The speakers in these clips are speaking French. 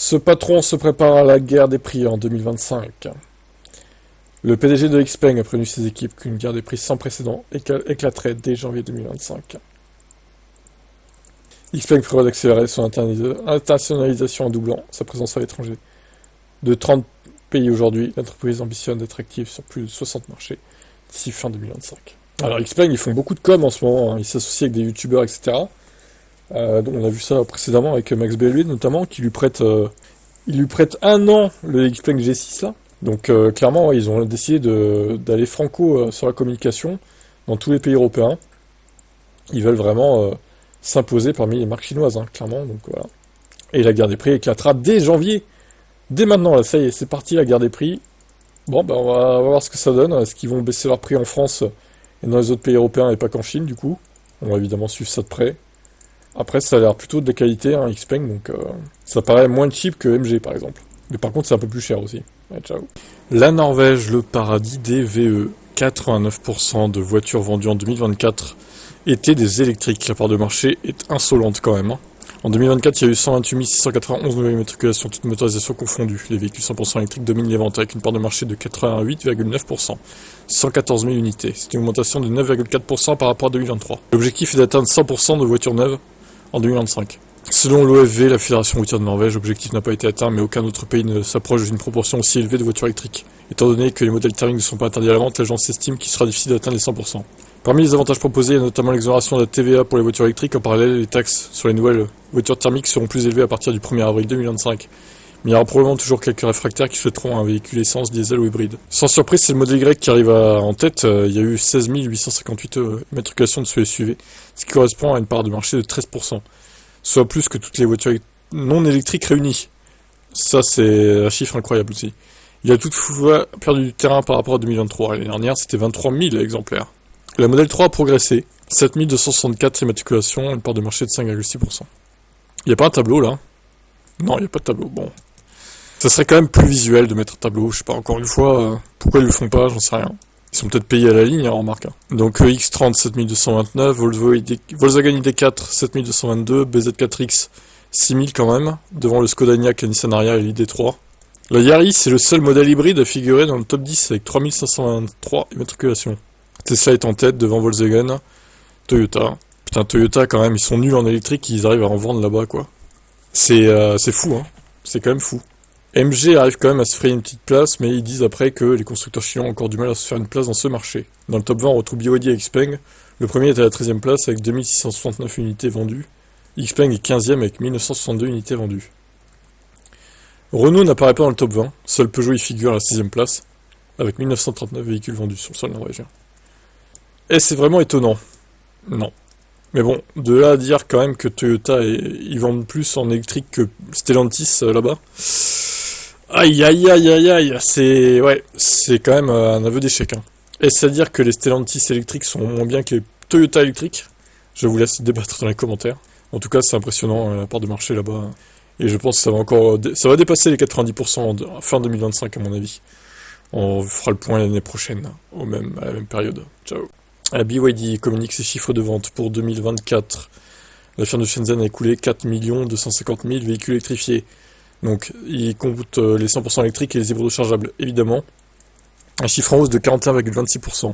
Ce patron se prépare à la guerre des prix en 2025. Le PDG de Xpeng a prévenu ses équipes qu'une guerre des prix sans précédent éclaterait dès janvier 2025. Xpeng prévoit d'accélérer son internationalisation en doublant sa présence à l'étranger. De 30 pays aujourd'hui, l'entreprise ambitionne d'être active sur plus de 60 marchés d'ici fin 2025. Alors Xpeng, ils font beaucoup de com en ce moment, hein. Ils s'associent avec des youtubeurs, etc. Donc on a vu ça précédemment avec Max BLV notamment, qui lui prête, il lui prête 1 an le Xpeng G6 là. Donc clairement, ouais, ils ont décidé d'aller franco sur la communication dans tous les pays européens. Ils veulent vraiment s'imposer parmi les marques chinoises, hein, clairement. Donc voilà. Et la guerre des prix éclatera dès janvier. Dès maintenant, là, ça y est, c'est parti la guerre des prix. Bon, ben on va voir ce que ça donne. Est-ce qu'ils vont baisser leurs prix en France et dans les autres pays européens et pas qu'en Chine, du coup? On va évidemment suivre ça de près. Après, ça a l'air plutôt de qualité, hein, Xpeng, donc ça paraît moins cheap que MG, par exemple. Mais par contre, c'est un peu plus cher aussi. Ouais, ciao. La Norvège, le paradis des VE. 89% de voitures vendues en 2024 étaient des électriques. La part de marché est insolente quand même, hein. En 2024, il y a eu 128 691 nouvelles immatriculations, toutes motorisations confondues. Les véhicules 100% électriques dominent les ventes avec une part de marché de 88,9%, 114 000 unités. C'est une augmentation de 9,4% par rapport à 2023. L'objectif est d'atteindre 100% de voitures neuves en 2025. Selon l'OFV, la Fédération routière de Norvège, l'objectif n'a pas été atteint, mais aucun autre pays ne s'approche d'une proportion aussi élevée de voitures électriques. Étant donné que les modèles thermiques ne sont pas interdits à la vente, l'agence estime qu'il sera difficile d'atteindre les 100%. Parmi les avantages proposés, il y a notamment l'exonération de la TVA pour les voitures électriques. En parallèle, les taxes sur les nouvelles voitures thermiques seront plus élevées à partir du 1er avril 2025. Mais il y aura probablement toujours quelques réfractaires qui souhaiteront un véhicule essence, diesel ou hybride. Sans surprise, c'est le modèle Y qui arrive en tête. Il y a eu 16 858 immatriculations de ce SUV, ce qui correspond à une part de marché de 13%. Soit plus que toutes les voitures non électriques réunies. Ça, c'est un chiffre incroyable aussi. Il a toutefois perdu du terrain par rapport à 2023. L'année dernière, c'était 23 000 exemplaires. La modèle 3 a progressé. 7 264 immatriculations, une part de marché de 5,6%. Il n'y a pas un tableau, là? Non, il n'y a pas de tableau. Bon. Ça serait quand même plus visuel de mettre un tableau. Je sais pas, encore une fois, pourquoi ils le font pas, j'en sais rien. Ils sont peut-être payés à la ligne, hein, remarque. Donc X30 7229, Volkswagen ID4 7222, BZ4X 6000 quand même, devant le Skoda Enyaq, la Nissan Ariya et l'ID3. La Yaris, c'est le seul modèle hybride à figurer dans le top 10 avec 3523 immatriculations. Tesla est en tête devant Volkswagen, Toyota. Putain, Toyota quand même, ils sont nuls en électrique, ils arrivent à en vendre là-bas quoi. C'est fou, hein. C'est quand même fou. MG arrive quand même à se frayer une petite place, mais ils disent après que les constructeurs chinois ont encore du mal à se faire une place dans ce marché. Dans le top 20, on retrouve BYD et Xpeng. Le premier est à la 13e place avec 2669 unités vendues. Xpeng est 15e avec 1962 unités vendues. Renault n'apparaît pas dans le top 20. Seul Peugeot y figure à la 6e place, avec 1939 véhicules vendus sur le sol norvégien. Et c'est vraiment étonnant. Non. Mais bon, de là à dire quand même que Toyota, ils vendent plus en électrique que Stellantis là-bas. Aïe aïe aïe aïe aïe, c'est quand même un aveu d'échec. Hein. Est-ce à dire que les Stellantis électriques sont moins bien que les Toyota électriques? Je vous laisse débattre dans les commentaires. En tout cas, c'est impressionnant la part de marché là-bas. Et je pense que ça va dépasser les 90% fin 2025 à mon avis. On fera le point l'année prochaine, à la même période. Ciao. La BYD communique ses chiffres de vente pour 2024. La firme de Shenzhen a écoulé 4 250 000 véhicules électrifiés. Donc, ils computent les 100% électriques et les hybrides rechargeables, évidemment. Un chiffre en hausse de 41,26%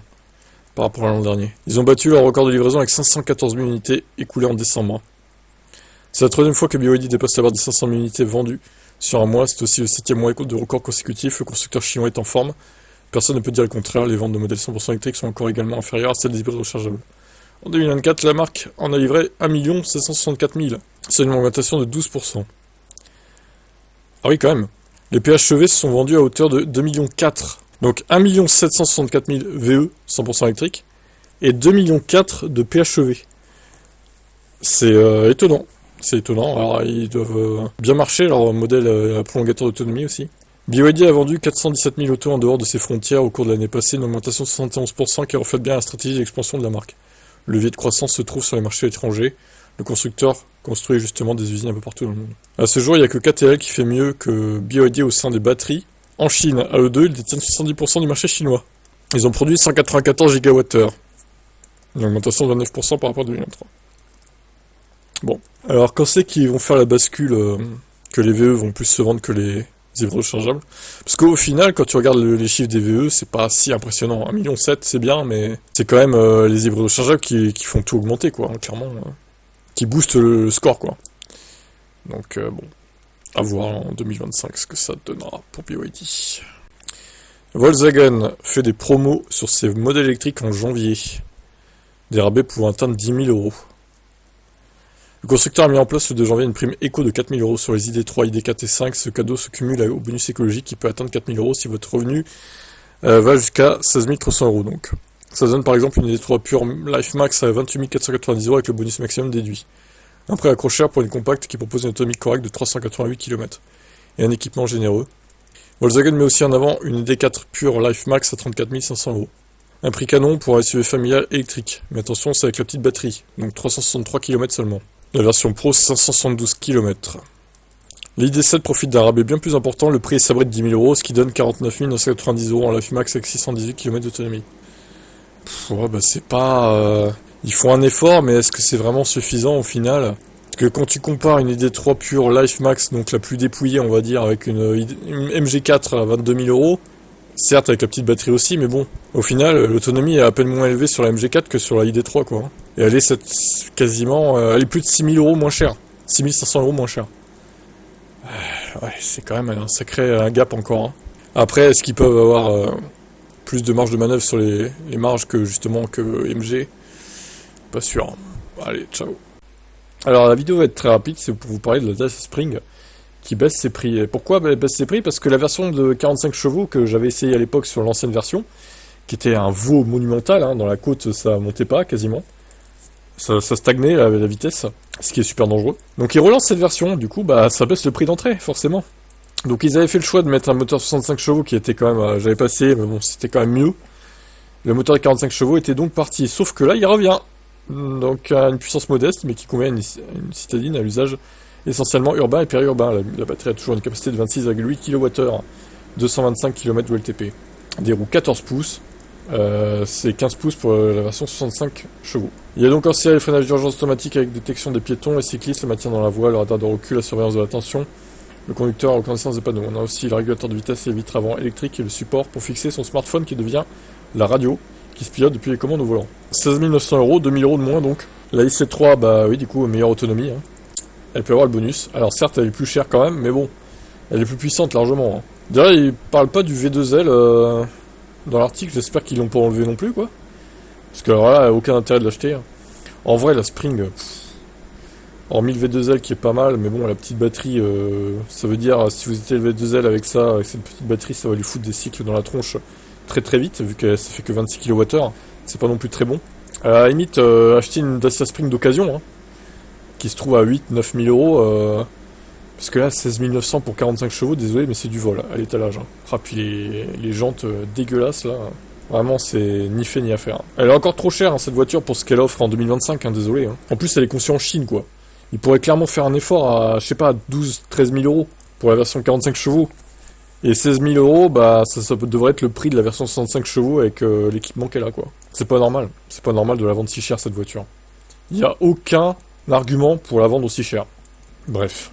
par rapport à l'an dernier. Ils ont battu leur record de livraison avec 514 000 unités écoulées en décembre. C'est la 3e fois que BYD dépasse la barre des 500 000 unités vendues sur un mois. C'est aussi le 7e mois de record consécutif. Le constructeur chinois est en forme. Personne ne peut dire le contraire. Les ventes de modèles 100% électriques sont encore également inférieures à celles des hybrides rechargeables. En 2024, la marque en a livré 1 764 000. C'est une augmentation de 12%. Ah oui, quand même. Les PHEV se sont vendus à hauteur de 2,4 millions. Donc 1 764 000 VE 100% électriques et 2,4 millions de PHEV. C'est étonnant. C'est étonnant. Alors, ils doivent bien marcher, leur modèle prolongateur d'autonomie aussi. BYD a vendu 417 000 autos en dehors de ses frontières au cours de l'année passée, une augmentation de 71% qui reflète bien la stratégie d'expansion de la marque. Le levier de croissance se trouve sur les marchés étrangers. Le constructeur construit justement des usines un peu partout dans le monde. À ce jour, il n'y a que KTL qui fait mieux que BYD au sein des batteries. En Chine, à eux deux, ils détiennent 70% du marché chinois. Ils ont produit 194 gigawattheures. Une augmentation de 29% par rapport à 2023. Bon, alors quand c'est qu'ils vont faire la bascule que les VE vont plus se vendre que les hybrides rechargeables. Parce qu'au final, quand tu regardes les chiffres des VE, c'est pas si impressionnant. 1,7 million, c'est bien, mais c'est quand même les hybrides rechargeables qui font tout augmenter, quoi, hein, clairement. Qui boostent le score, quoi. Donc, bon, à voir en 2025 ce que ça donnera pour BYD. Volkswagen fait des promos sur ses modèles électriques en janvier. Des rabais pouvant atteindre 10 000 euros. Le constructeur a mis en place le 2 janvier une prime éco de 4 000 euros sur les ID3, ID4 et 5. Ce cadeau se cumule au bonus écologique qui peut atteindre 4 000 euros si votre revenu va jusqu'à 16 300 euros. Donc, ça donne par exemple une ID3 pure Life Max à 28 490 euros avec le bonus maximum déduit. Un prix accrocheur pour une compacte qui propose une autonomie correcte de 388 km et un équipement généreux. Volkswagen met aussi en avant une ID4 pure Life Max à 34 500 euros. Un prix canon pour un SUV familial électrique. Mais attention, c'est avec la petite batterie, donc 363 km seulement. La version Pro, 572 km. L'ID7 profite d'un rabais bien plus important, le prix est sabré de 10 000 euros, ce qui donne 49 990 euros en Life Max avec 618 km d'autonomie. Ouais, bah c'est pas... Ils font un effort, mais est-ce que c'est vraiment suffisant au final ? Parce que quand tu compares une ID3 pure Life Max, donc la plus dépouillée, on va dire, avec une MG4 à 22 000 euros, certes avec la petite batterie aussi, mais bon, au final, l'autonomie est à peine moins élevée sur la MG4 que sur la ID3, quoi. Et elle est quasiment... elle est plus de 6 000 euros moins chère. 6 500 euros moins chère. Ouais, c'est quand même un sacré gap encore. Hein. Après, est-ce qu'ils peuvent avoir plus de marge de manœuvre sur les marges que justement que MG ? Pas sûr. Hein. Allez, ciao. Alors la vidéo va être très rapide, c'est pour vous parler de la Dacia Spring qui baisse ses prix. Et pourquoi elle baisse ses prix ? Parce que la version de 45 chevaux que j'avais essayé à l'époque sur l'ancienne version, qui était un veau monumental, hein, dans la côte ça montait pas quasiment, ça stagnait la vitesse, ce qui est super dangereux. Donc ils relancent cette version, du coup bah ça baisse le prix d'entrée forcément. Donc ils avaient fait le choix de mettre un moteur 65 chevaux qui était quand même, j'avais pas essayé mais bon c'était quand même mieux. Le moteur de 45 chevaux était donc parti, sauf que là il revient. Donc à une puissance modeste mais qui convient à une citadine à l'usage essentiellement urbain et périurbain. La batterie a toujours une capacité de 26,8 kWh, 225 km de LTP. Des roues 14 pouces, c'est 15 pouces pour la version 65 chevaux. Il y a donc aussi les freinages d'urgence automatique avec détection des piétons, les cyclistes, le maintien dans la voie, le radar de recul, la surveillance de la tension, le conducteur, la reconnaissance des panneaux. On a aussi le régulateur de vitesse et les vitres avant électriques et le support pour fixer son smartphone qui devient la radio, qui se pilote depuis les commandes au volant. 16 900 euros, 2 000 euros de moins donc. La IC3, bah oui, du coup, meilleure autonomie. Hein. Elle peut avoir le bonus. Alors certes, elle est plus chère quand même, mais bon, elle est plus puissante largement. Hein. D'ailleurs, ils parlent pas du V2L dans l'article, j'espère qu'ils l'ont pas enlevé non plus, quoi. Parce que alors là, aucun intérêt de l'acheter. Hein. En vrai, la Spring, hormis le V2L qui est pas mal, mais bon, la petite batterie, ça veut dire, si vous étiez le V2L avec ça, avec cette petite batterie, ça va lui foutre des cycles dans la tronche très très vite, vu que ça fait que 26 kWh, c'est pas non plus très bon. À la limite, acheter une Dacia Spring d'occasion, hein, qui se trouve à 8-9 000 euros, parce que là, 16 900 pour 45 chevaux, désolé, mais c'est du vol, à l'étalage. Hein. Ah, puis les jantes dégueulasses, là, vraiment, c'est ni fait ni à faire. Hein. Elle est encore trop chère, hein, cette voiture, pour ce qu'elle offre en 2025, hein, désolé. Hein. En plus, elle est conçue en Chine, quoi. Il pourrait clairement faire un effort à, je sais pas, 12-13 000 euros pour la version 45 chevaux. Et 16 000 euros, bah, ça devrait être le prix de la version 65 chevaux avec l'équipement qu'elle a, quoi. C'est pas normal. C'est pas normal de la vendre si cher, cette voiture. Il n'y a aucun argument pour la vendre aussi cher. Bref.